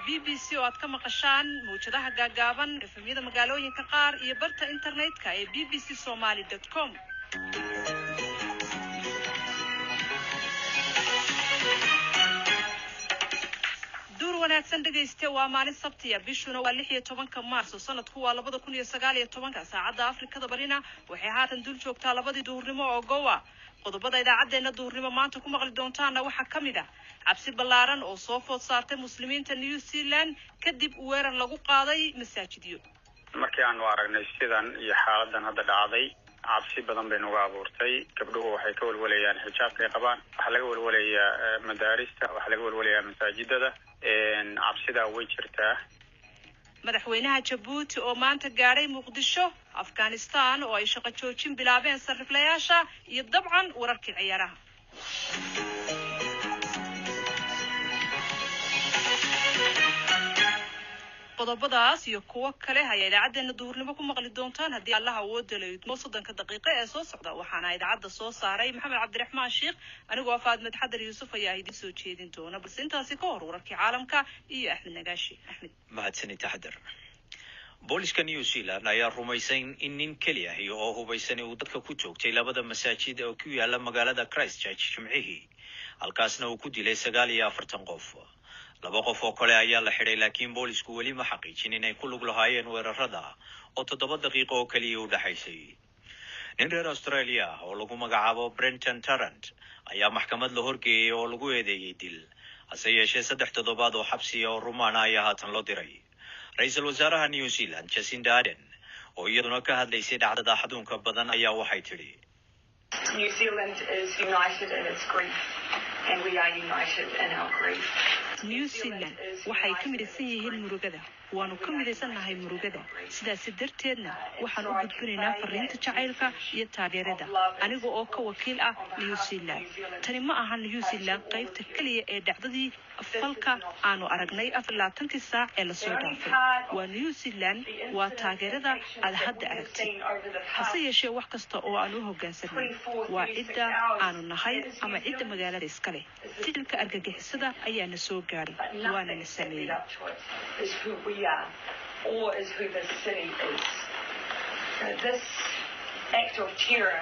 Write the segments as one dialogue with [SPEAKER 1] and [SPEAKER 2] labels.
[SPEAKER 1] BBC oo aad ka maqashaan mowjadaha gaagaaban efemyada magaalooyinka qaar iyo barta internetka ee bbcsomali.com. wanaagsan dhageyste waa maalin sabti ah bishuna waa 16 Maarso sanadku waa 2019 saacada Afrikada Barina waxay haatan dul joogtaa labadii duurnimo oo gowa qodobada idaacadeena duurnimo maanta ku maqli doontaana waxa kamid ah cabsi ballaaran oo soo food saartay muslimiinta New Zealand kadib weerar lagu qaaday masaajidyo
[SPEAKER 2] markii aan aragnay sidan iyo xaaladan hadda dhacday cabsi badan bay nagu abuurtay gabdhuhu waxay ka walwalayaan xijaabka ay qabaan waxa laga walwalayaa madaarista waxa laga walwalayaa masaajidada cabsida way jirtaa
[SPEAKER 1] madaxweynaha Djibouti oo maanta gaaray Muqdisho Afghanistan oo ay shaqo joojin bilaabeen sariflayaasha iyo dabcan wararkii ciyaaraha qodobadaas iyo kuwa kale ayaa idaacadeena duurnimo ku maqli doontaan haddii Allah awood leeyahay 30 daqiiqo ee soo socda waxaana idaacada soo saaray Maxamed Cabdiraxmaan Sheekh anigoo Faadmad Xadar Yuusuf ayaa idin soo jeedin doona balse intaasi ka hor wararkii caalamka iyo Axmed Nagaashi Axmed
[SPEAKER 3] mahadsanid taxadar booliska New Zealand ayaa rumaysan in nin kaliya oo hubaysan uu dadka ku joogtay labada masaajid oo ku yaala magaalada Christchurch Jimcihii halkaasna uu ku dilay 49 qof laba qof oo kale ayaa la xiray laakiin boolisku wali ma xaqiijin inay ku lug lahaayeen weerarada oo 7 daqiiqo oo kaliya u dhaxaysay nin reer Australia oo lagu magacaabo Brenton Tarrant ayaa maxkamad la horgeeyay oo lagu eedeeyay dil hase yeeshee 3 toddobaad oo xabsi oo rumaana ayaa haatan loo diray ra'iisul wasaaraha New Zealand Jacinda Ardern oo iyaduna ka hadlaysay dhacdada xaduunka badan ayaa waxay tiri
[SPEAKER 4] New Zealand is united in its grief and we are united in our grief
[SPEAKER 1] New Zealand waxay ka midaysan yihiin murugada waanu ka midaysanahay murugada sidaas darteedna waxaan u gudbinaynaa fariinta jacaylka iyo taageerada aniga oo ka wakiil ah New Zealand tani ma aha New Zealand qaybta kaliya ee dhacdadii falka aanu aragnay 24 saac ee la soo dhaafay waa New Zealand waa taageerada aad hadda aragtay hase yeeshee wax kasta oo aan u hoggaansanay waa cidda aanu nahay ama cidda magaalada iskale ficilka argagixisada ayaana soo gaaray waana la sameeyay
[SPEAKER 4] or is who the city is. This act of terror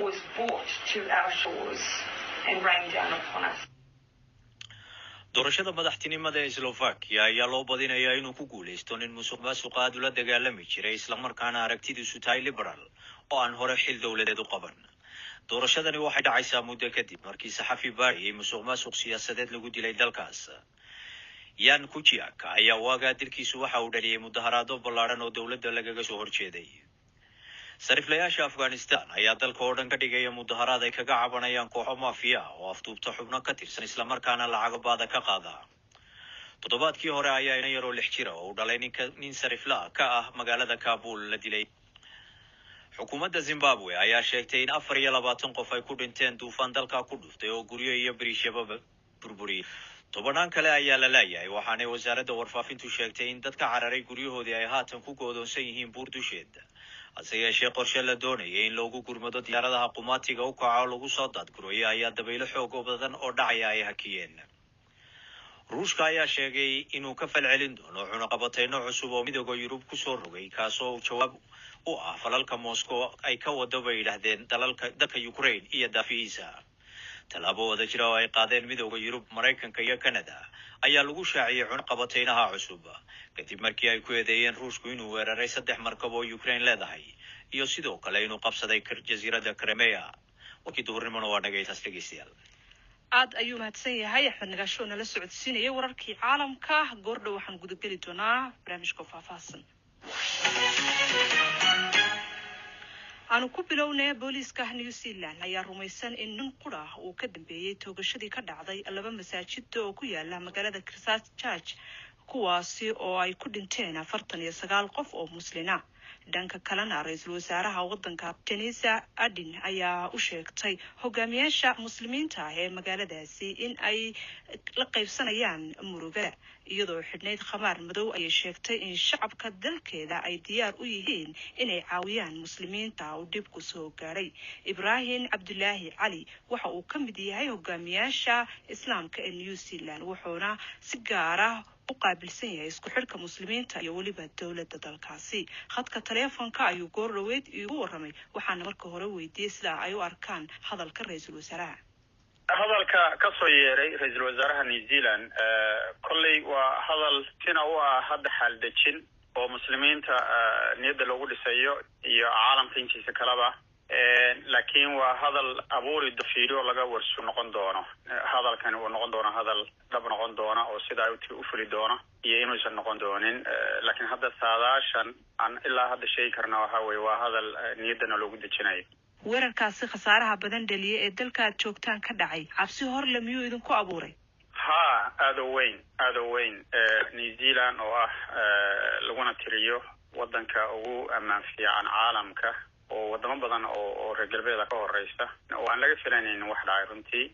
[SPEAKER 4] was brought to our shores and rained down upon us.
[SPEAKER 3] doorashada madaxtinimada ee Slovakia ayaa loo badinayaa inuu ku guuleysto nin musuqmaasuq aad ula dagaalami jiray isla markaana aragtidiisu tahay liberal oo aan hore xil dawladeed u qaban doorashadani waxay dhacaysaa muddo kadib markii saxafi baariyay musuqmaasuq siyaasadeed lagu dilay dalkaas Jan Kuciak ayaa waaga dilkiisu waxa uu dhaliyay mudaharaado ballaaran oo dawladda lagaga soo horjeeday sariflayaasha Afghanistan ayaa dalka oo dhan ka dhigay mudaharaad ay kaga cabanayaan kooxo maafiya oo afduubta xubno ka tirsan isla markaana lacag baad ka qaada toddobaadkii hore ayaa in yar oo 6 jir oo dhalay nin sarifla ka ah magaalada Kabul la dilay xukuumadda Zimbabwe ayaa sheegtay in 24 qof ay ku dhinteen duufaan dalka ku dhuftay oo guryo iyo bariishaba burburiyay tobanaan kale ayaa la leeyahay waxaana wasaaradda warfaafintu sheegtay in dadka cararay guryahoodii ay haatan ku go'doonsan yihiin buur dusheeda hase yeeshee qorshe la doonayay in loogu gurmado diyaaradaha qumaatiga u kaco lagu soo daadguraya ayaa dabaylo xoog badan oo dhacaya ay hakiyeen ruushka ayaa sheegay inuu ka falcelin doono cunaqabatayno cusub oo midowga Yurub ku soo rogay kaasoo jawaab u ah falalka Moscow ay ka wado bay yiraahdeen dalka Ukraine iyo daafiisa talaabo wada jira oo ay qaadeen midowga Yurub Mareykanka iyo Canada ayaa lagu shaaciyay cunaqabataynaha cusub kadib markii ay ku eedeeyeen Ruushku inuu weeraray 3 markab oo Ukraine leedahay iyo sidoo kale inuu qabsaday jasiiradda Crimea waqti duhurnimada waa dhageystayaal dhageystayaal
[SPEAKER 1] aad ayuu mahadsan yahay Axmed Nagaasho nala socodsiinayay wararkii caalamka goordhow waxaan gudageli doonaa barnaamijka faahfaahsan aanu ku bilownay booliska New Zealand ayaa rumaysan in nin qura uu ka dambeeyay toogashadii ka dhacday laba masaajid oo ku yaala magaalada Christchurch kuwaasi oo ay ku dhinteen 49 qof oo muslimiin dhanka kalena ra'iisul wasaaraha waddanka Jacinda Ardern ayaa u sheegtay hogaamiyaasha muslimiinta ee magaaladaasi in ay la qaybsanayaan murugada iyadoo xidhnayd khamaar madow ay sheegtay in shacabka dalkeeda ay diyaar u yihiin inay caawiyaan muslimiinta oo dib ku soo gaaray Ibrahim Abdullahi Ali waxa uu ka mid yahay hogaamiyaasha islaamka ee New Zealand wuxuuna si gaar ah u qaabilsan yahay isku xidhka muslimiinta iyo weliba dowladda dalkaasi. Khadka taleefanka ayuu goor dhaweyd igu warramay, waxaana marka hore weydiiyey sida ay u arkaan hadalka ra-iisul wasaaraha.
[SPEAKER 2] hadalka ka soo yeeray ra-iisul wasaaraha New Zealand kolley waa hadal sina u ah hadda xal dejin oo muslimiinta niyadda loogu dhisayo iyo caalamka intiisa kaleba, laakiin waa hadal abuuri dafiiro laga warsu noqon doono. hadalkan uu noqon doono hadal dhab noqon doona oo sida ay u fuli doono iyo inuusan noqon doonin, laakiin hadda saadaashan aan ilaa hadda sheegi karna waxa weeye waa hadal niyaddana loogu dejinayo.
[SPEAKER 1] weerarkaasi khasaaraha badan dhaliya ee dalka aad joogtaan ka dhacay, cabsi hor le miyuu idinku abuuray?
[SPEAKER 2] aad u weyn New Zealand oo ah laguna tiriyo wadanka ugu ammaan fiican caalamka oo wadamo badan oo reer galbeedka ka horeysa oo aan laga filanaynin wax dhacay runtii.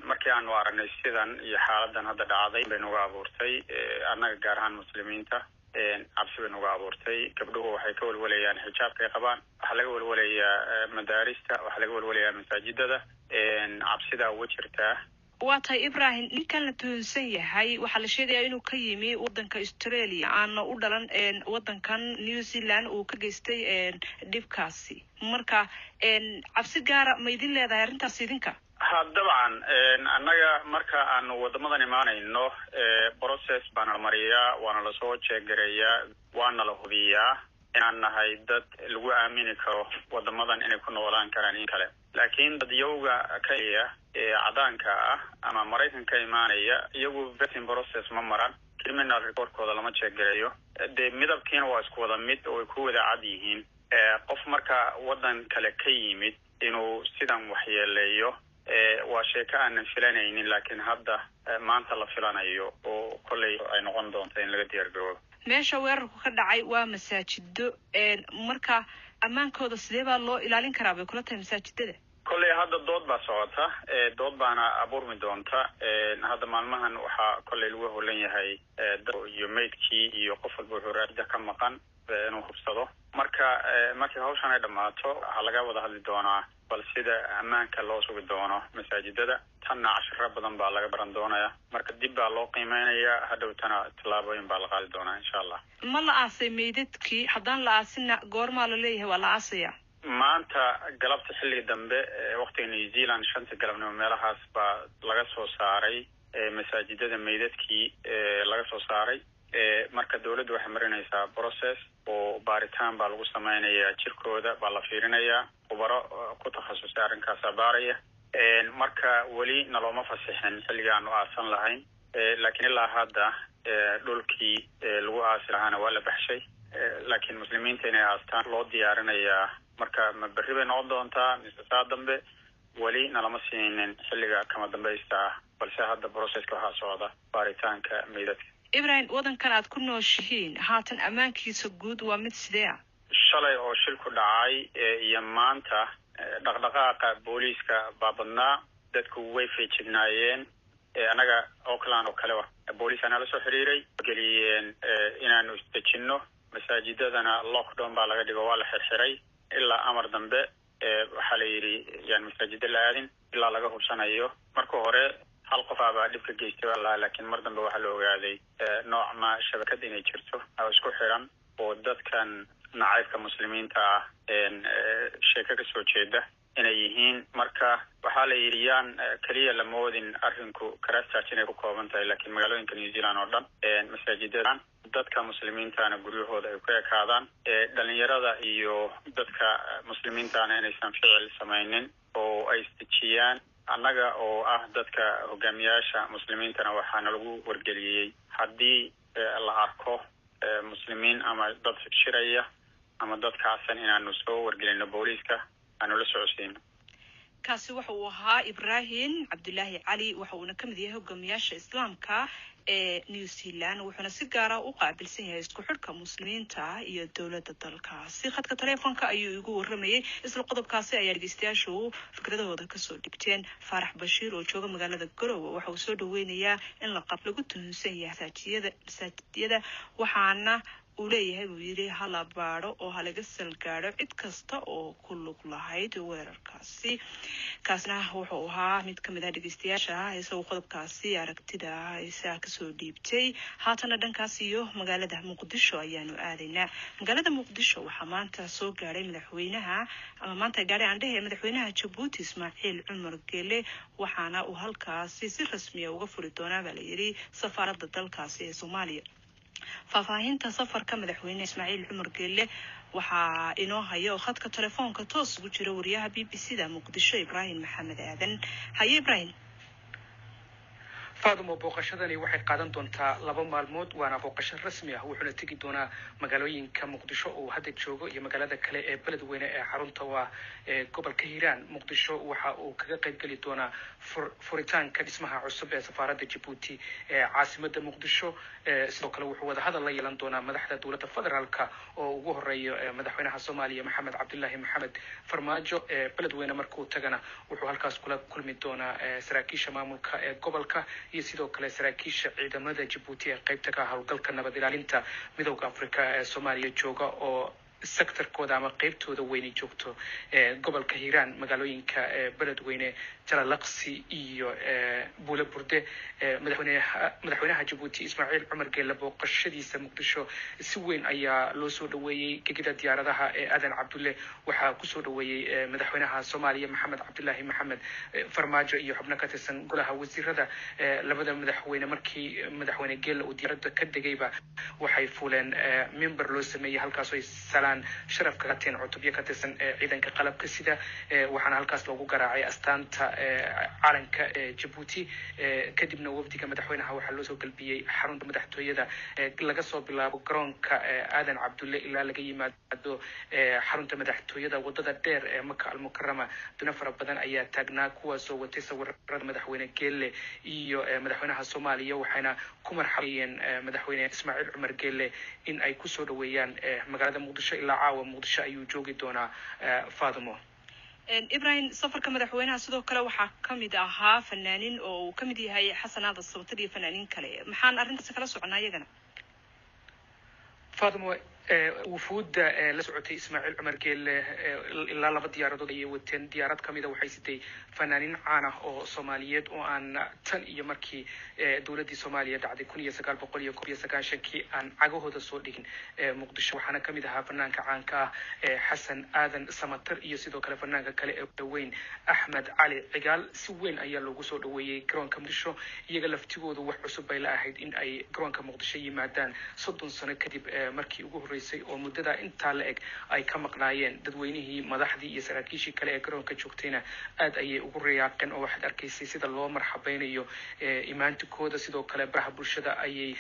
[SPEAKER 2] markii aanu aragnay sidan iyo xaaladan hadda dhacday bay nagu abuurtay annaga gaar ahaan muslimiinta cabsi bay nagu abuurtay. gabdhuhu waxay ka walwalayaan xijaabka ay qabaan, waxaa laga walwalayaa madaarista, waxaa laga walwalayaa masaajidada, cabsidaa uga jirtaa.
[SPEAKER 1] waa tahay Ibrahim, ninkan la tuhunsan yahay waxaa la sheegayaa inuu ka yimi wadanka Australia aana u dhalan wadankan New Zealand uu ka geystay dhibkaasi. marka cabsi gaara ma idin leedahay arrintaas idinka?
[SPEAKER 2] dabcan annaga marka aanu wadamadan imaanayno process baana mariyaa, waana lasoo jeegareeyaa, waana la hubiyaa inaan nahay dad lagu aamini karo wadamadan inay ku noolaan karaan in kale. laakiin dadyowga ka iya cadaanka ah ama Mareykanka imaanaya iyagu vetting process ma maran, criminal recordkooda lama jeegareeyo, dee midabkiina waa isku wada mid oo ay ku wada cad yihiin. qof marka wadan kale ka yimid inuu sidan waxyeeleeyo waa sheeko aanan filanaynin, laakiin hadda maanta la filanayo oo kolley ay noqon doonto in laga diyaargaroobo.
[SPEAKER 1] meesha weerarku ka dhacay waa masaajido, marka ammaankooda sidee baa loo ilaalin karaa bay kula tahay masaajidada?
[SPEAKER 2] kolley hadda dood baa socota, dood baana abuurmi doonta. hadda maalmahan waxaa kolley lagu holan yahay iyo maydkii iyo qof walba wuxuu raadida ka maqan inuu hubsado. markii hawshan ay dhammaato waxaa laga wada hadli doonaa bal sida ammaanka loo sugi doono masaajidada. tanna cashiro badan baa laga baran doonaya, marka dib baa loo qiimeynaya, hadhowtana tallaabooyin baa la qaadi doonaa insha allah.
[SPEAKER 1] ma la aasay meydadkii? haddaan la aasina goormaa la leeyahay waa la aasaya?
[SPEAKER 2] maanta galabta xilliga dambe waqtiga New Zealand 5 galabnimo meelahaas baa laga soo saaray masaajidada meydadkii laga soo saaray. marka dawladdu waxay marinaysaa process oo baaritaan baa lagu samaynayaa, jirkooda baa la fiirinayaa, khubaro ku takhasusay arrinkaas baaraya. marka weli nalooma fasixin xilliga aanu aasan lahayn, laakiin ilaa hadda dhulkii lagu aasi lahaana waa la baxshay, laakiin muslimiinta inay aastaan loo diyaarinayaa. marka ma berri bay noqon doontaa mise saa dambe weli nalama siinin xilliga kama dambaysta ah, balse hadda processka waxaa socda baaritaanka meydadka.
[SPEAKER 1] Ibrahim, wadankan aad ku nooshihiin haatan ammaankiisa guud waa mid sidee ah?
[SPEAKER 2] shalay oo shil ku dhacay iyo maanta dhaqdhaqaaqa booliiska baa badnaa, dadku way feejignaayeen. anaga Auckland oo kale booliiska nala soo xiriiray, geliyeen inaanu isdejinno. masaajidadana lockdown baa laga dhigo, waa la xirxiray ilaa amar dambe. waxaa la yidhi yaan masaajida la aadin ilaa laga hubsanayo. marka hore hal qof baa dhib ka geystay wallahi, laakiin mar dambe waxaa la ogaaday nooc ma shabakad inay jirto oo isku xiran oo dadkan nacaybka muslimiinta ah sheeko ka soo jeeda inay yihiin. marka waxaa la yidhi yaan keliya la moodin arrinku Christchurch inay ku kooban tahay, laakiin magaalooyinka New Zealand oo dhan masaajidadan dadka muslimiintana guryahooda ay ku ekaadaan. dhalinyarada iyo dadka muslimiintana inaysan ficil samaynin oo ay isdejiyaan. annaga oo ah dadka hogaamiyaasha muslimiintana waxaana lagu wargeliyey haddii la arko muslimiin ama dad shiraya ama dad kacsan inaanu soo wargelino booliiska aanu la socodsiino.
[SPEAKER 1] kaasi waxa uu ahaa Ibrahim Cabdullaahi Cali, waxa uuna ka mid yahay hogaamiyaasha islaamka ee New Zealand, wuxuuna si gaar ah u qaabilsan yahay isku xidhka muslimiinta iyo dowladda dalkaasi. khadka taleefanka ayuu igu warramayay. isla qodobkaasi ayaa dhegeystayaashu fikradahooda kasoo dhigteen. Faarax Bashiir oo jooga magaalada Garowe waxa uu soo dhaweynayaa in lagu tuhunsan yahay masaajidada, waxaana uu leeyahay buu yidhi hala baadho oo halaga salgaadho cid kasta oo ku lug lahayd weerarkaasi. kaasna wuxuu ahaa mid ka mid ah dhegeystayaasha isagoo qodobkaasi aragtida isaa kasoo dhiibtay. haatana dhankaas iyo magaalada muqdisho ayaanu aadaynaa. magaalada muqdisho waxaa maanta soo gaadhay madaxweynaha Jabuuti Ismaaciil Cumar Geele, waxaana uu halkaasi si rasmi ah uga furi doonaa baa la yidhi safaaradda dalkaasi ee Soomaaliya. faahfaahinta safarka madaxweyne Ismaaciil Cumar Geele waxaa inoo haya oo khadka telefoonka toos ugu jira wariyaha BBC-da Muqdisho Ibrahim Maxamed Aadan. haye Ibrahim.
[SPEAKER 5] faadumo booqashadani waxay qaadan doontaa 2 maalmood, waana booqasho rasmi ah. wuxuuna tegi doonaa magaalooyinka Muqdisho oo hadda joogo iyo magaalada kale ee beledweyne ee xarunta waa gobolka Hiiraan. Muqdisho waxa uu kaga qayb gali doonaa furitaanka dhismaha cusub ee safaaradda Djibouti ee caasimadda Muqdisho. sidoo kale wuxuu wada hadal la yeelan doonaa madaxda dowladda federaalka oo ugu horeeyo madaxweynaha Soomaaliya Maxamed Cabdullaahi Maxamed Farmaajo. beledweyne markuu tagana wuxuu halkaas kula kulmi doonaa saraakiisha maamulka ee gobolka iyo sidoo kale saraakiisha ciidamada Djibouti ee qaybta ka hawlgalka nabad ilaalinta midowga Afrika ee Soomaaliya jooga oo sectorkooda ama qaybtooda weyn joogto gobolka Hiiraan, magaalooyinka beledweyne, Jalalaqsi iyo Buule Burde. madaxweynaha Djibouti Ismaaciil Cumar Geele booqashadiisa Muqdisho si weyn ayaa loo soo dhaweeyay. gegida diyaaradaha ee Aadan Cabdulle waxaa ku soo dhaweeyay madaxweynaha Soomaaliya Maxamed Cabdullaahi Maxamed Farmaajo iyo xubno ka tirsan golaha wasiirada. labada madaxweyne markii madaxweyne Geele uu diyaaradda ka degayba waxay fuuleen member loo sameeyay halkaas oo salaan sharaf ka teen cutubyo ka tirsan ciidanka qalabka sida. waxaana halkaas loogu garaacay astaanta calanka Djibouti. kadibna wafdiga madaxweynaha waxaa loo soo galbiyay xarunta madaxtooyada laga soo bilaabo garoonka Aadan Cabdulle ilaa laga yimaado xarunta madaxtooyada wadada dheer ee Maka al-Mukarrama. duna fara badan ayaa taagnaa kuwaasoo watay sawirada madaxweyne Geele iyo madaxweynaha Soomaaliya, waxayna ku marxabayeen madaxweyne Ismaaciil Cumar Geele in ay ku soo dhaweeyaan magaalada Muqdisho. ilaa caawa Muqdisho ayuu joogi doonaa. Faadumo.
[SPEAKER 1] Ibrahim, safarka madaxweynaha sidoo kale waxaa kamid ahaa fanaanin oo uu kamid yahay Xasan Aadan Samatar iyo fanaanin kale. maxaan arrintaas kala soconaa iyagana?
[SPEAKER 5] Faadumo, wufuudda la socotay Ismaaciil Cumar Geele ilaa 2 diyaaradood ayay wateen. diyaarad kamida waxay sitay fanaanin caan ah oo Soomaaliyeed oo aan tan iyo markii dowladii Soomaaliya dhacday 1991 aan cagahooda soo dhigin Muqdisho. waxaana kamid ahaa fanaanka caanka ah Xasan Aadan Samatar iyo sidoo kale fanaanka kale ee weyn Axmed Cali Cigaal. si weyn ayaa loogu soo dhaweeyay garoonka Muqdisho. iyaga laftigoodu wax cusub bay la ahayd in ay garoonka Muqdisho yimaadaan 30 sano kadib markii ugu horeysay oo muddada intaa la eg ay ka maqnaayeen. dadweynihii, madaxdii iyo saraakiishii kale ee garoonka joogtayna aad ayay ugu riyaaqeen oo waxaad arkaysay sida loo marxabaynayo imaantikooda. sidoo kale baraha bulshada ayay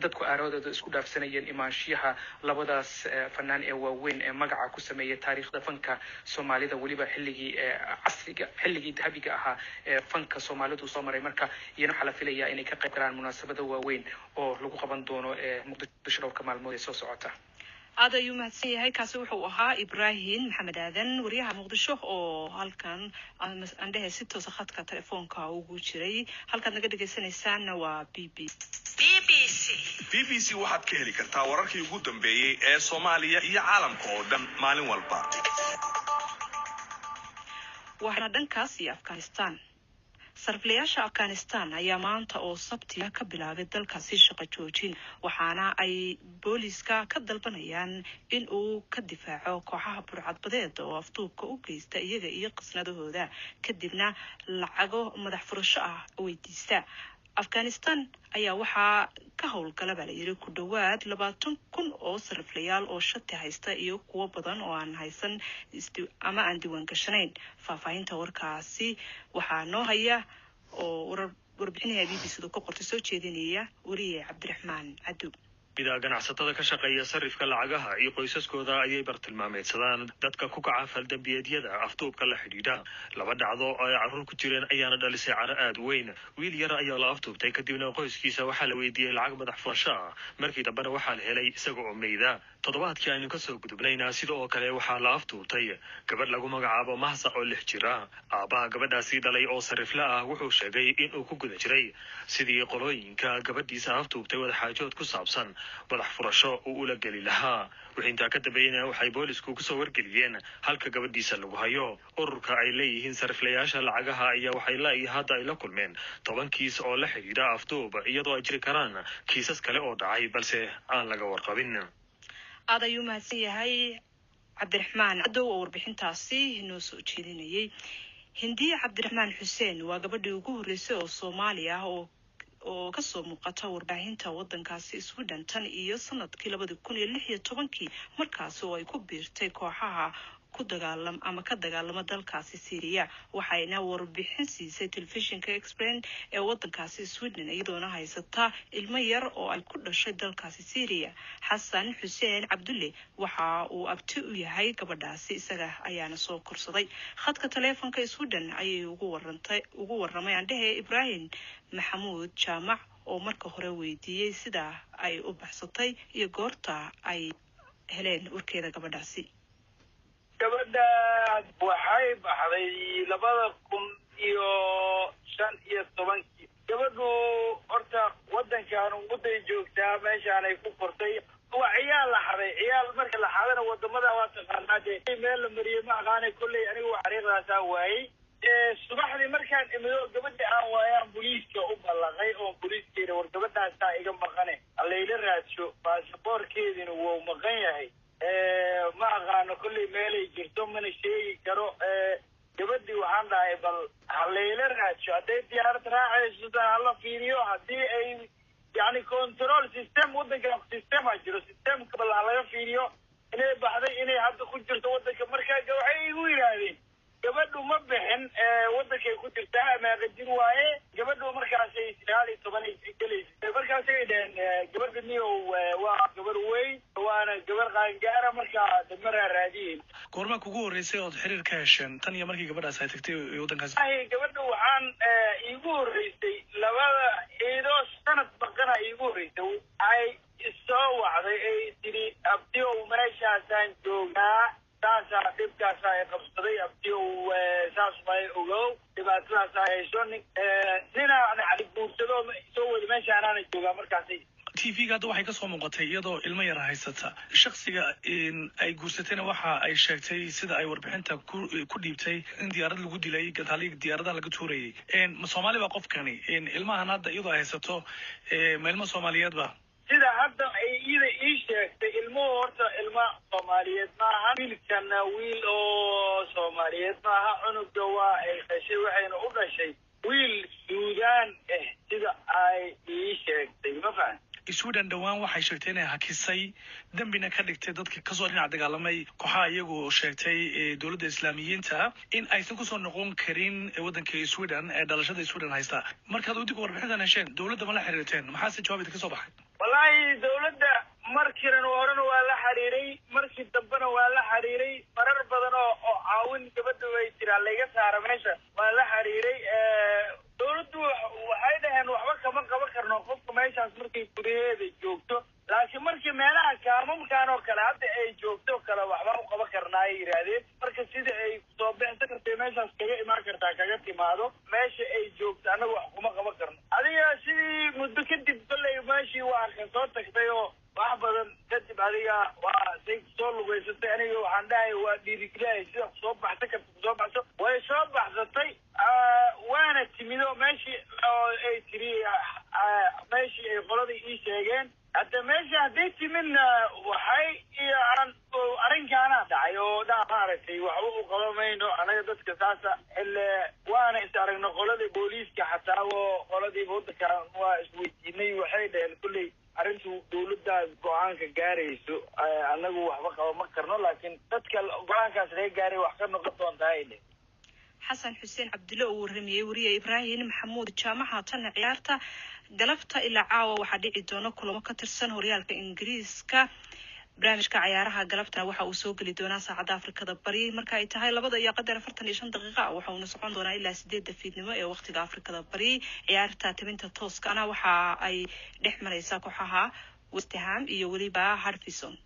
[SPEAKER 5] dadku aaradooda isku dhaafsanayeen imaanshiyaha labadaas fanaan ee waaweyn ee magaca ku sameeyay taariikhda fanka Soomaalida, waliba xilligii dahabiga ahaa ee fanka Soomaalidu soo maray. marka iyana waxaa la filayaa inay ka qayb galaan munaasabada waaweyn oo lagu qaban doono Muqdisho dhowrka maalmood ee soo socota.
[SPEAKER 1] aad ayuu mahadsan yahay. kaasi wuxuu ahaa Ibrahim Maxamed Aadan, wariyaha Muqdisho oo halkan andhahe si toos ah khadka telefoonka ugu jiray. halkaad naga dhageysanaysaana waa
[SPEAKER 6] BBC waxaad ka heli kartaa wararkii ugu dambeeyay ee Soomaaliya iyo caalamka oo dhan maalin walba.
[SPEAKER 1] waxaana dhankaas iyo Afghanistan. sarfilayaasha Afghanistan ayaa maanta oo Sabtida ka bilaabay dalkaasi shaqo joojin, waxaana ay booliska ka dalbanayaan in uu ka difaaco kooxaha burcadbadeed oo afduubka u geysta iyaga iyo qasnadahooda kadibna lacago madax furasho ah weydiista. Afghanistan ayaa waxaa ka howlgala baa la yiri ku dhawaad 20,000 oo sariflayaal oo shati haysta iyo kuwo badan oo aan haysan ama aan diiwaan gashanayn. faahfaahinta warkaasi waxaa noo haya oo warbixinaya BBC-da ku qortay soo jeedinaya wariye Cabdiraxmaan Cadow.
[SPEAKER 7] ganacsatada ka shaqeeya sarifka lacagaha iyo qoysaskooda ayay bartilmaameedsadaan dadka ku kaca faldambiyada afduubka la xidhiidha. 2 dhacdo oo ay carruur ku jireen ayaana dhalisay caro aad weyn. wiil yar ayaa la afduubtay kadibna qoyskiisa waxaa la weydiiyey lacag madax furasho ah. markii dambena waxaa la helay isaga oo meyda. toddobaadkii aynu ka soo gudubnayna sidoo kale waxaa la afduubtay gabadh lagu magacaabo Mahsa oo 6 jira. aabaha gabadhaasi dhalay oo sarifla ah wuxuu sheegay in uu ku guda jiray sidii qolooyinka gabadhiisa afduubtay wada xaajood ku saabsan madax furasho uu ula geli lahaa. wixii intaa ka dambeeyayna waxay boolisku ku soo wargeliyeen halka gabadhiisa lagu hayo. ururka ay leeyihiin sariflayaasha lacagaha ayaa waxay hadda ay la kulmeen 10 kiis oo la xiriira afduub, iyadoo ay jiri karaan kiisas kale oo dhacay balse aan laga warqabin.
[SPEAKER 1] aad ayuu mahadsan yahay cabdiraxmaan cadow oo warbixintaasi inoo soo jeedinayay. hindiya cabdiraxmaan xuseen waa gabadhii ugu horreysay oo Soomaali ah oo ka soo muuqata warbaahinta waddankaasi Sweden tan iyo sanadkii 2016 markaas oo ay ku biirtay kooxaha ka dagaalama dalkaasi Syria. waxayna warbixin siisay telefishinka Explain ee waddankaasi Sweden iyadoona haysata ilmo yar oo ay ku dhashay dalkaasi Syria. Xasan Xuseen Cabdulle waxa uu abti u yahay gabadhaasi, isaga ayaana soo korsaday. khadka teleefanka Sweden ayay ugu waramay andhahe Ibrahim Maxamuud Jaamac oo marka hore weydiiyay sida ay u baxsatay iyo goorta ay heleen warkeeda gabadhaasi.
[SPEAKER 8] gabadha waxay baxday 2015. gabadhu horta wadankan uday joogtaa meeshaan ay ku kortay. waa ciyaal la xaday. ciyaal marka la xadana wadamada waa taqaanaa meel la mariyay ma aqaanay kulley anigu xariiqdaas waayay. subaxdii markaan imido gabadha aan waayaan booliiska u ballaqay oo booliiskeena war gabadhaasaa iga maqane allayla raadsho baasaboorkeedina wuu maqan yahay. ma aqaano kulley meelay jirto mana sheegi karo. gabadhii waxaan dhahay bal halayla raadsho hadday diyaarad raacayso hala fiiriyo haddii ay yani control system waddanka systema jiro systemka bal halaga fiiriyo inay baxday inay hadda ku jirto waddanka. markaa waxay igu yidhaahdeen gabadhu ma bixin waddankay ku jirtaa amaaqa jir waaye. gabadhu markaasay 19 gelaysay. markaasay dhaheen gabadha niyo waa gabar weyn waana gabar qaangaara markaa damaraa raadiyeen.
[SPEAKER 9] goorma kugu horreysay ood xiriir ka hesheen tan iyo markii gabadhaas ay tagtay waddankaas?
[SPEAKER 8] gabadha waxaan iigu horreysay 2 ciido sanad baqana iigu horreysay. ay soo wacday ay tiri abtiyow meeshaasaan joogaa taasaa dhibkaasaa ay qabsaday abtiyow saas may ogow dhibaatadaas ay hayso ninaan cali guursado soo wada meeshaanaana joogaa. markaasay
[SPEAKER 9] TV-ga hadda waxay ka soo muuqatay iyadoo ilmo yar haysata. shakhsiga ay guursatayna waxa ay sheegtay sida ay warbixinta ku dhiibtay in diyaarad lagu dilay gadaaliga diyaaradaha laga tuurayay. Soomaali baa qofkani ilmahan hadda iyadoo haysato ma ilmo Soomaaliyeed ba?
[SPEAKER 8] sida hadda ay ii sheegtay ilmuhu horta ilma Soomaaliyeed maaha. wiilkana wiil oo Soomaaliyeed maaha. cunuga waa ay dhashay waxayna u dhashay wiil Suudaan sida ay ii sheegtay. ma fahan
[SPEAKER 9] Sweden dhawaan waxay sheegtay inay hakisay dambina ka dhigtay dadka ka soo dhinac dagaalamay kooxaha iyagoo sheegtay dawladda islaamiyiinta in aysan ku soo noqon karin waddanka Sweden ee dhalashada Sweden haysta. markaad u dig warbixintan hesheen dawladda ma la xiriirteen maxaa si jawaabid ka soo baxay?
[SPEAKER 8] wallahi dawladda markiina horena waa la xiriiray markii dambena waa la xiriiray marar badan oo caawin gabadha way jiraan laga saaro meesha waa la xiriiray. dawladdu waxay dhaheen waxba kama qaban karno qofka meeshaas markay gudaheeda joogto, laakiin markii meelaha kaamamkan oo kale hadda ay joogto kale waxba u qaban karnaa ay yidhaahdeen. marka sida ay soo bixin kartay meeshaas kaga imaan kartaa kaga timaado meesha ay joogto annaga wax kuma qaban karno. adiga sidii muddo kadib kolley meeshii waa ka soo tagtay oo wax badan kadib adiga waa say soo lugaysatay. aniga waxaan dhahay waa dhiirigeliyay sida soo baxsan karta soo baxso way soo baxsatay. waana timido meeshii oo ay tiri meeshii ay qoladii ii sheegeen. hadda meesha hadday timidna waxay arrinkaana dhacay oo maaragtay waxba u qaban mayno anaga dadka saasa waana is aragno qoladii booliiska xataa oo qoladii waddanka waa isweydiinay. waxay dhaheen kulley arrintu dawladdaas go-aanka gaarayso anagu waxba qaban ma karno laakiin dadka go-aankaas laga gaaray wax ka noqon doontaa ay dhaheen.
[SPEAKER 1] xasan xuseen cabdulle oo warramiyay wariye Ibrahim Maxamuud Jaamac. tan ciyaarta galabta ilaa caawa waxaa dhici doona kulamo ka tirsan horyaalka Ingiriiska. barnaamijka ciyaaraha galabta waxa uu soo gali doonaa saacada Afrikada Bari marka ay tahay 2:45 daqiiqo. waxa uu socon doonaa ilaa 8 fiidnimo ee waqtiga Afrikada Bari. ciyaarta tabinta tooskana waxa ay dhex maraysaa kooxaha West Ham iyo waliba Huddersfield.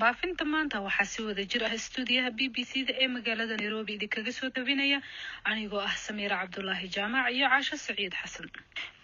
[SPEAKER 1] baafinta maanta waxaa si wada jir ah stuudiyaha BBC-da ee magaalada Nairobi idinkaga soo tabinaya anigoo ah Samiira Cabdullaahi Jaamac iyo Caasho Saciid Xasan.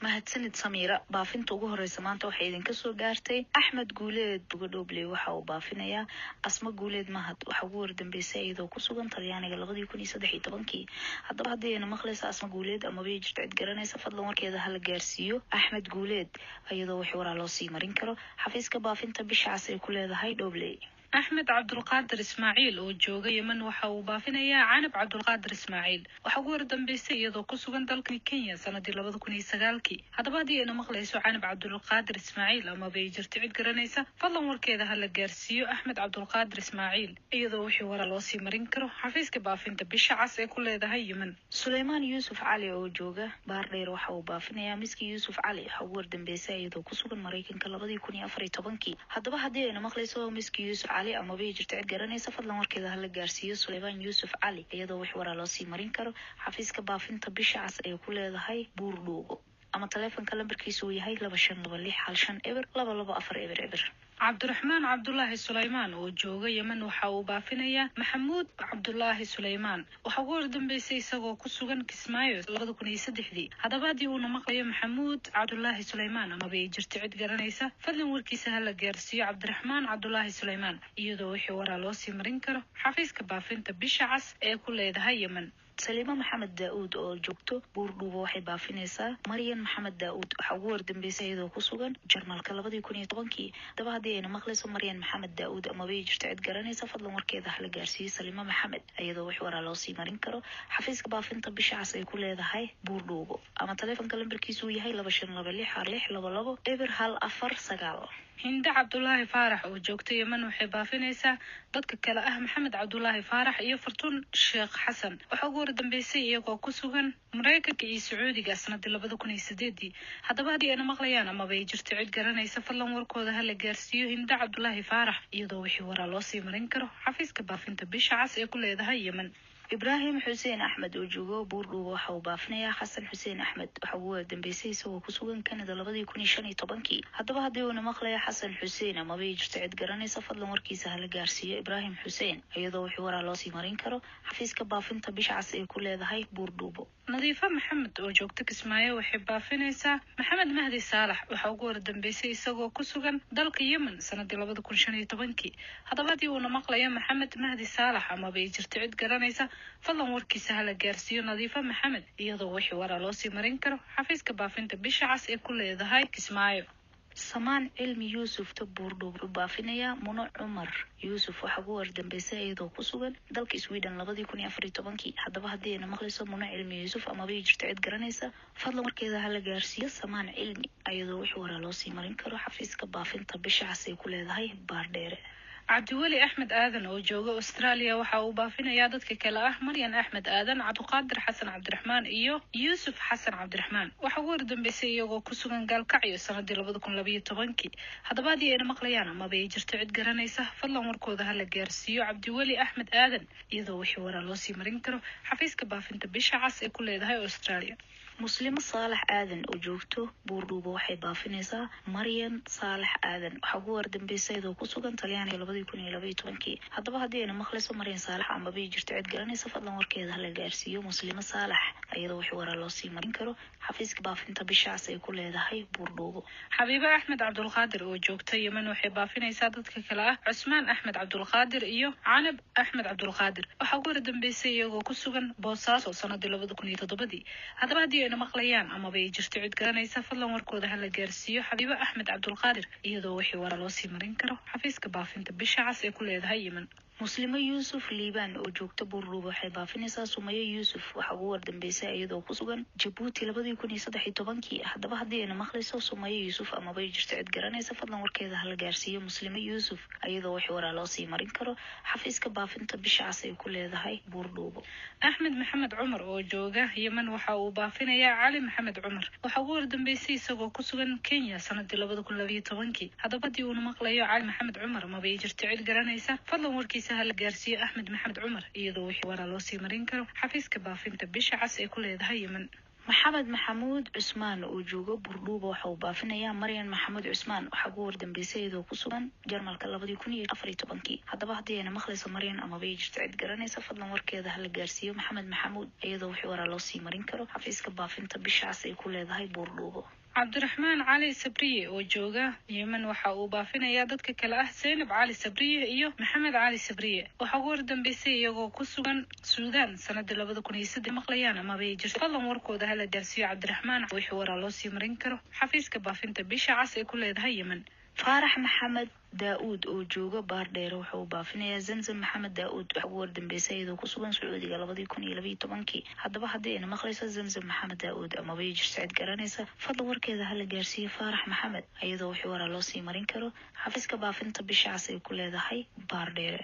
[SPEAKER 10] mahadsanid Samiira. baafinta ugu horeysa maanta waxay idinka soo gaartay Axmed Guuleed Bugadhoble waxa uu baafinayaa Asma Guuleed Mahad waxa ugu wardambeysay iyadoo ku sugan Talyaaniga 2013. haddaba haddii ayna maqlaysa Asma Guuleed ama bay jirto cid garanaysa fadlan warkeeda hala gaarsiiyo Axmed Guuleed iyadoo wixii waraa loo sii marin karo xafiiska baafinta bisha cas ay ku leedahay Dhoble.
[SPEAKER 1] أحمد عبد القادر إسماعيل وجوجا يمن وحوبافنا يا عنب عبد القادر إسماعيل وحقور دمبيسي يدو كسوغن دالك كينيا سنة دي لبضو كوني سغالكي هذا بادي أنا مغليسو عنب عبد القادر إسماعيل أما بيجر تعيد قرانيسا فضلا وركيدا هلا جارسيو أحمد عبد القادر إسماعيل يدو وحي ورا الوصي مرينكرو حفيز كبافين تبشع عسي كل هذا يمن.
[SPEAKER 10] سليمان يوسف علي وجوجا باردير وحوبافنا يا مسكي يوسف علي حقور دمبيسي يدو كسوغن مريكن كلابدي كوني أفري طبنكي هذا بادي أنا مغليسو مسكي يوسف علي ama bay jirto cid garanaysa fadlan warkeeda hala gaarsiiyo Suleymaan Yuusuf Cali iyadoo wax waraa loo sii marin karo xafiiska baafinta bisha cas ee ku leedahay Buurdhuubo ama taleefanka lambarkiisu uu yahay 2526
[SPEAKER 1] عبد الرحمن عبد الله سليمان وجوجا يمن وحاو بافنيا محمود عبد الله سليمان وحقور دنبيسي ساقو كسوغن كسمايو لغدو كوني سدحدي هذا بادي ونا مقليا محمود عبد الله سليمان اما بي جرتي عد قرانيسا فلن وركيسا هلا قارسيو عبد الرحمن عبد الله سليمان iyadoo wixii waraa loo sii marin karo xafiiska baafinta bisha cas ee ku leedahay Yemen.
[SPEAKER 10] سليمة محمد داود oo joogto Buurdhuubo waxay baafinaysaa Maryan Maxamed Daawud waxa ugu wardambeysay iyadoo ku sugan Jarmalka 2010. daba hadii ay maqlayso Maryan Maxamed Daawud ama bay jirto cid garanaysa fadlan warkeeda hala gaarsiiyo Saliima Maxamed iyadoo wax waraa loo sii marin karo xafiiska baafinta bisha cas ay ku leedahay Buurdhuubo ama taleefanka lambarkiisu yahay 2526
[SPEAKER 1] هند عبد الله فارح وجوجتا يمن وحي بافينيسا dadka kale ah Maxamed Cabdullaahi Faarax iyo Fartuun Sheekh Xasan waxa ugu wardambeysay iyagoo ku sugan Mareykanka iyo Sacuudiga sanadii 2008. haddaba hadii ay maqlayaan ama bay jirto cid garanaysa fadlan warkooda hala gaarsiiyo Hinda Cabdullaahi Faarax iyadoo wixii waraa loo sii marin karo xafiiska baafinta bisha cas ee ku leedahay Yemen.
[SPEAKER 10] إبراهيم حسين أحمد وجوجو بوردو وحوبافنيا حسن حسين أحمد وحوه دنبيسي سوى كسوغن كندا لبدي يكوني شاني طبنكي هدبا هديونا مقليا حسن حسين أما بيجر تعد قراني صفد لمركيسة هالقارسية إبراهيم حسين أيضا وحوار لوسي مارين كارو حفيز كبافن تبيش عسي كل هاي بوردوبو.
[SPEAKER 1] نظيفة محمد وجوجتك اسمايا وحبافنيسا محمد مهدي صالح وحوغور دنبيسي سوى كسوغن دالك يمن سنة لبدي يكون شاني طبنكي هدبا هديونا مقليا محمد مهدي صالح أما بيجر تعد قرانيسا فضلا warkiisa hala gaarsiiyo Nadiifa Maxamed iyadoo wixii waraa loo sii marin karo xafiiska baafinta bisha cas ee ku leedahay Kismaayo.
[SPEAKER 10] Samaan Cilmi Yuusuf Buurdhuubo baafinaya Muno Cumar Yuusuf waxa ugu wardambeysay iyadoo ku sugan dalka Sweden 2014. haddaba hadii ay maqlayso Muno Cilmi Yuusuf ama bay jirto cid garanaysa fadlan warkeeda hala gaarsiiyo Samaan Cilmi iyadoo wixii waraa loo sii marin karo xafiiska baafinta bisha cas ee ku leedahay Baardheere.
[SPEAKER 1] عبدولي أحمد آذن وجوجا أستراليا وحاو بافينا يا دتك كلا مريم أحمد آذن عبد القادر حسن عبد الرحمن يوسف حسن عبد الرحمن وحور دنبسي يوغو كسوغن قال كعيو سنة دي لبدكم لبيه طبنكي هذا بادي أنا مقليانا ما بيجر تعد قرانيسة فالله مركوذا هلا جارسيو عبدولي أحمد آذن يذو وحورا لوسي مرينكرو حفيز كبافين تبشع عسي كل هاي أستراليا.
[SPEAKER 10] مسلم صالح آذن وجوجتو بوردوبو waxay baafinaysaa Maryan Saalax Aadan waxa ugu wardambeysay iyadoo ku sugan Talyaaniga 2012. haddaba hadii ay maqlayso Maryan Saalax ama bay jirto cid garanaysa fadlan warkeeda hala gaarsiiyo Muslim Saalax iyadoo wax waraa loo sii marin karo xafiiska baafinta bisha cas ay ku leedahay Buurdhuubo.
[SPEAKER 1] Xabiiba Axmed Cabdul Qaadir oo joogta Yemen waxay baafinaysaa dadka kale ah Cusmaan Axmed Cabdul Qaadir iyo Canab Axmed Cabdul Qaadir waxa ugu wardambeysay iyagoo ku sugan Boosaaso sanadii 2007. haddaba hadii ay maqlayaan ama bay jirto cid garanaysa fadlan warkooda hala gaarsiiyo Xabiiba Axmed Cabdul Qaadir iyadoo wixii waraa loo sii marin karo xafiiska baafinta bisha cas ee ku leedahay Yemen.
[SPEAKER 10] Muslimo Yuusuf Liibaan oo joogta Buurdhuubo waxay baafinaysaa Sumaye Yuusuf waxa ugu wardambeysay iyadoo ku sugan Djibouti 2013. haddaba hadii ay maqlayso Sumaye Yuusuf ama bay jirto cid garanaysa fadlan warkeeda hala gaarsiiyo Muslimo Yuusuf iyadoo wixii waraa loo sii marin karo xafiiska baafinta bisha cas ay ku leedahay Buurdhuubo.
[SPEAKER 1] Axmed Maxamed Cumar oo jooga Yemen waxa uu baafinayaa Cali Maxamed Cumar waxa ugu wardambeysay isagoo ku sugan Kenya sanadii 2012. haddaba hadii uu maqlayo Cali Maxamed Cumar ma bay jirto cid garanaysa fadlan warkiisa هلا جارسيا أحمد محمد عمر يدو وحوارا لوسي مرين كرو حفيز كبافين تبشع عس يكل يدها يمن.
[SPEAKER 10] maxamed maxamuud cusmaan oo jooga Buurdhuuba waxa uu baafinayaa Maryan maxamuud cusmaan waxa ugu wardambeysay iyadoo ku sugan Jarmalka 2014 haddaba haddii ay maqlayso Maryan ama bay jirto cid garanaysa fadlan warkeeda hala gaarsiiyo maxamed maxamuud iyadoo wixii waraa loo sii marin karo xafiiska baafinta bishaas ay ku leedahay Buurdhuuba.
[SPEAKER 1] cabdiraxmaan cali sabriye oo jooga yemen waxa uu baafinayaa dadka kale ah Zainab cali sabriye iyo maxamed cali sabriye waxa ugu wardambeysay iyagoo ku sugan Suudaan sanadii 2003 maqlayaan ama bay jirto fadlan warkooda hala gaarsiiyo cabdiraxmaan wixii waraa loo sii marin karo xafiiska baafinta bishaas ay ku leedahay yemen.
[SPEAKER 10] faarax maxamed daa'uud oo jooga Baardheer waxa uu baafinayaa Zamzam maxamed daa'uud waxa ugu wardambeysay iyadoo ku sugan Sacuudiga 2012 haddaba haddii ay maqlayso Zamzam maxamed daa'uud ama bay jirto cid garanaysa fadlan warkeeda hala gaarsiiyo faarax maxamed iyadoo wixii waraa loo sii marin karo xafiiska baafinta bishaas ay ku leedahay Baardheer.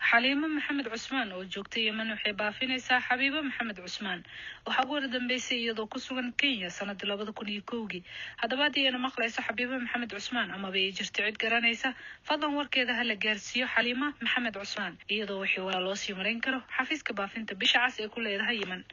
[SPEAKER 1] xaliimo maxamed cusmaan oo joogta yemen waxay baafinaysaa xabiibo maxamed cusmaan waxa ugu wardambeysay iyadoo ku sugan Kenya sanadii 2001 haddaba haddii ay maqlayso xabiibo maxamed cusmaan ama bay jirto cid garanaysa fadlan warkeeda hala gaarsiiyo xaliimo maxamed cusmaan iyadoo wixii waraa loo sii marin karo xafiiska baafinta bishaas ay ku leedahay yemen.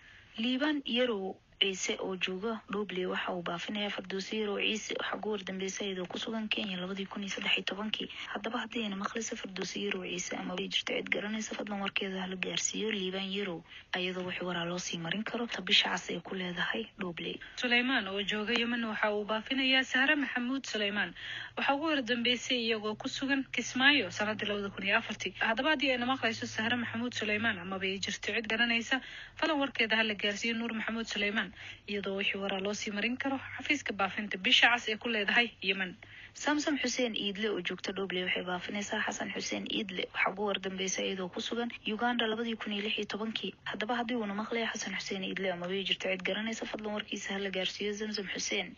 [SPEAKER 10] liiban yarow ciise oo jooga Dhoble waxa uu baafinayaa Fardoos Yarow Ciise waxa ugu wardambeysay iyadoo ku sugan Kenya 2013 haddaba haddii ay maqlayso Fardoos Yarow Ciise ama way jirto cid garanaysa fadlan warkeeda hala gaarsiiyo liiban yarow iyadoo wixii waraa loo sii marin karo bishaas ay ku leedahay Dhoble.
[SPEAKER 1] Suleymaan oo jooga yemen waxa uu baafinayaa Sahra maxamuud Suleymaan waxa ugu wardambeysay iyagoo ku sugan Kismaayo sanadii 2004 haddaba haddii ay maqlayso Sahra maxamuud Suleymaan ama bay jirto cid garanaysa fadlan warkeeda hala gaarsiiyo Nuur maxamuud Suleymaan iyadoo wixii waraa loo sii marin karo xafiiska baafinta bishaas ay ku leedahay yemen.
[SPEAKER 10] samsam xuseen iidle oo joogta Dhoble waxay baafinaysaa xasan xuseen iidle waxa ugu wardambeysay iyadoo ku sugan Uganda 2016 haddaba haddii uu maqlayo xasan xuseen iidle ama way jirto cid garanaysa fadlan warkiisa hala gaarsiiyo Zamzam xuseen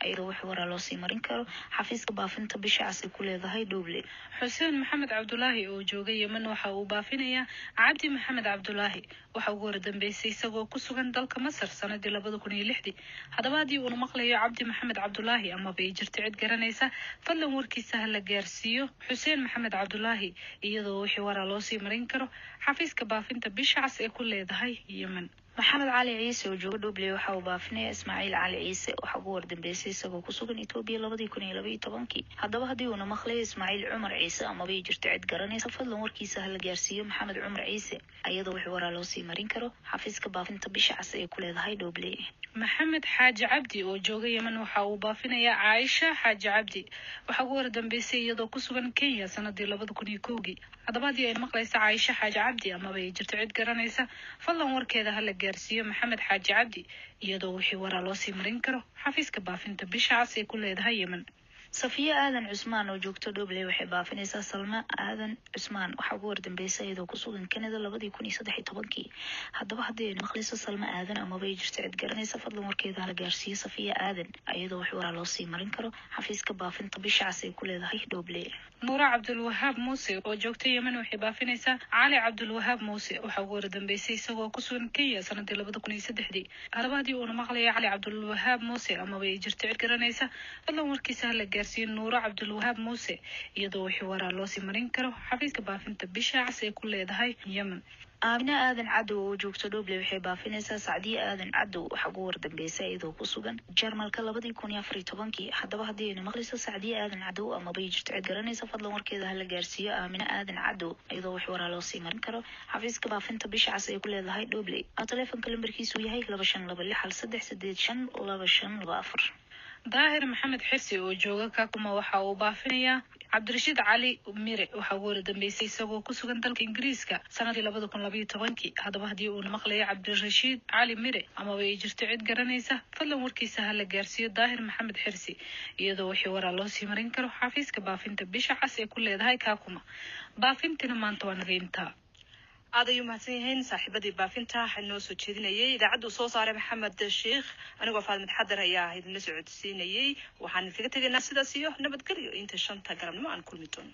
[SPEAKER 10] iyadoo wixii waraa loo sii marin karo xafiiska baafinta bishaas ay ku leedahay Dhoble.
[SPEAKER 1] xuseen maxamed cabdulaahi oo jooga yemen waxa uu baafinayaa cabdi maxamed cabdulaahi waxa ugu wardambeysay isagoo ku sugan dalka Masar sanadii 2006 haddaba haddii uu maqlayo cabdi maxamed cabdulaahi ama bay jirto cid garanaysa fadlan warkiisa hala gaarsiiyo xuseen maxamed cabdulaahi iyadoo wixii waraa loo sii marin karo xafiiska baafinta bishaas ay ku leedahay yemen.
[SPEAKER 10] maxamed cali ciise oo jooga Dhoble waxa uu baafinayaa Ismaaciil cali ciise waxa ugu wardambeysay isagoo ku sugan Itoobiya 2012 haddaba haddii uu maqlayo Ismaaciil Cumar Ciise ama bay jirto cid garanaysa fadlan warkiisa hala gaarsiiyo Maxamed Cumar Ciise iyadoo wixii waraa loo sii marin karo xafiiska baafinta bishaas ay ku leedahay Dhoble.
[SPEAKER 1] maxamed xaaji cabdi oo jooga yemen waxa uu baafinayaa Caaisha xaaji cabdi waxa ugu wardambeysay iyadoo ku sugan Kenya sanadii 2001 haddaba haddii ay maqlayso Caaisha xaaji cabdi ama bay jirto cid garanaysa fadlan warkeeda hala gaarsiiyo maxamed xaaji cabdi iyadoo wixii waraa loo sii marin karo xafiiska baafinta bishaas ay ku leedahay yemen.
[SPEAKER 10] safiya aadan cusmaan oo joogta Dhoble waxay baafinaysaa Salma aadan cusmaan waxa ugu wardambeysay iyadoo ku sugan Canada 2013 haddaba haddii ay maqlayso Salma aadan ama bay jirto cid garanaysa fadlan warkeeda hala gaarsiiyo safiya aadan iyadoo wixii waraa loo sii marin karo xafiiska baafinta bishaas ay ku leedahay Dhoble.
[SPEAKER 1] nuura cabdulwahaab muuse oo joogta yemen waxay baafinaysaa cali cabdulwahaab muuse waxa ugu wardambeysay isagoo ku sugan Kenya sanadii 2003 haddaba haddii uu maqlayo cali cabdulwahaab muuse ama bay jirto cid garanaysa fadlan warkiisa hala gaarsiiyo nuura cabdulwahaab muuse iyadoo wixii waraa loo sii marin karo xafiiska baafinta bishaas ay ku leedahay yemen.
[SPEAKER 10] aamina aadan cadow oo joogta Dhoble waxay baafinaysaa Sacdiye aadan cadow waxa ugu wardambeysay iyadoo ku sugan Jarmalka 2014 haddaba haddii ay maqlayso Sacdiye aadan cadow ama bay jirto cid garanaysa fadlan warkeeda hala gaarsiiyo aamina aadan cadow iyadoo wixii waraa loo sii marin karo xafiiska baafinta bishaas ay ku leedahay Dhoble. telefoonka lambarkiisu yahay 2526
[SPEAKER 1] daahir maxamed xirsi oo jooga Kakuma waxa uu baafinayaa cabdirashiid cali mire waxa ugu wardambeysay isagoo ku sugan dalka Ingiriiska sanadii 2012 haddaba haddii uu maqlayo cabdirashiid cali mire ama way jirto cid garanaysa fadlan warkiisa hala gaarsiiyo daahir maxamed xirsi iyadoo wixii waraa loo sii marin karo xafiiska baafinta bishaas ay ku leedahay Kakuma. baafintina maanta waa naga intaa. aad ayuu mahadsan yihiin saaxiibadii baafinta waxaa noo soo jeedinayay idaacaddu soo saaray maxamed sheekh anigoo faadmid xadar ayaa idinla socodsiinayay waxaan idinkaga tegaynaa sidaas iyo nabadgelyo inta 5 galabnimo aan kulmi doono.